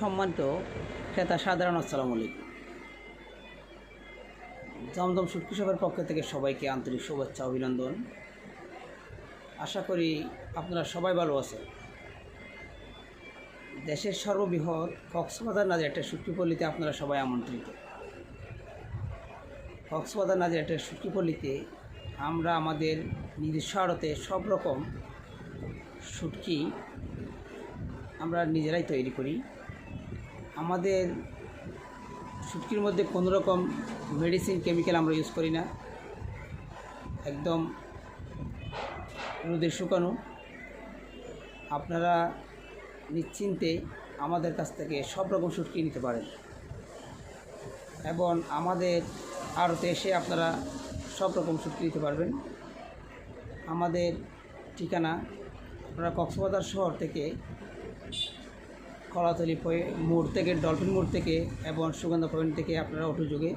সম্মানিত ক্রেতা সাধারণ আসসালামু আলাইকুম। জমজম শুটকি শপের পক্ষ থেকে সবাইকে আন্তরিক শুভেচ্ছা অভিনন্দন। আশা করি আপনারা সবাই ভালো আছেন। দেশের সর্ববৃহৎ কক্সবাজার নাজের একটা শুটকি পল্লীতে আপনারা সবাই আমন্ত্রিত। কক্সবাজার নাজের একটা শুটকি পল্লীতে আমরা আমাদের নিজস্ব আড়তে সব রকম শুটকি আমরা নিজেরাই তৈরি করি। আমাদের শুটকির মধ্যে কোনো রকম মেডিসিন কেমিক্যাল আমরা ইউজ করি না, একদম রোদে শুকানো। আপনারা নিশ্চিন্তে আমাদের কাছ থেকে সব রকম শুটকি নিতে পারেন এবং আমাদের আড়তে এসে আপনারা সব রকম শুটকি নিতে পারবেন। আমাদের ঠিকানা আপনারা কক্সবাজার শহর থেকে কলাতলি মোড় থেকে, ডলফিন মোড় থেকে এবং সুগন্ধা পয়েন্ট থেকে আপনারা অটো যোগে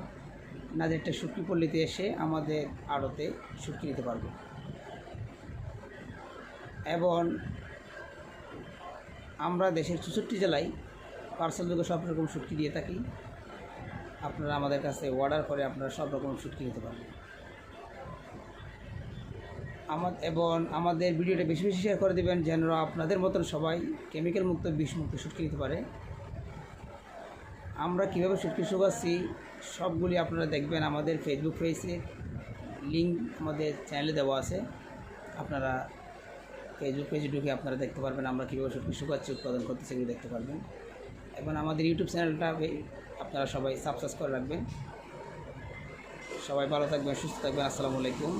নাজেরটা শুটকি পল্লীতে এসে আমাদের আড়তে শুটকি নিতে পারবেন এবং আমরা দেশের 64 জেলায় পার্সেল যোগে সব রকম শুটকি দিয়ে থাকি। আপনারা আমাদের কাছে অর্ডার করে আপনারা সব রকম শুটকি নিতে পারবেন। এবং আমাদের ভিডিওটা বেশি বেশি শেয়ার করে দেবেন যেন আপনাদের মতন সবাই কেমিক্যাল মুক্ত, বিষমুক্ত শুটকি নিতে পারে। আমরা কীভাবে শুটকি শুকাচ্ছি সবগুলি আপনারা দেখবেন আমাদের ফেসবুক পেজে, লিঙ্ক আমাদের চ্যানেলে দেওয়া আছে। আপনারা ফেসবুক পেজে ঢুকে আপনারা দেখতে পারবেন আমরা কীভাবে শুটকি শুকাচ্ছি, উৎপাদন করতে, সেগুলো দেখতে পারবেন। এবং আমাদের ইউটিউব চ্যানেলটা আপনারা সবাই সাবস্ক্রাইব করে রাখবেন। সবাই ভালো থাকবেন, সুস্থ থাকবেন। আসসালামু আলাইকুম।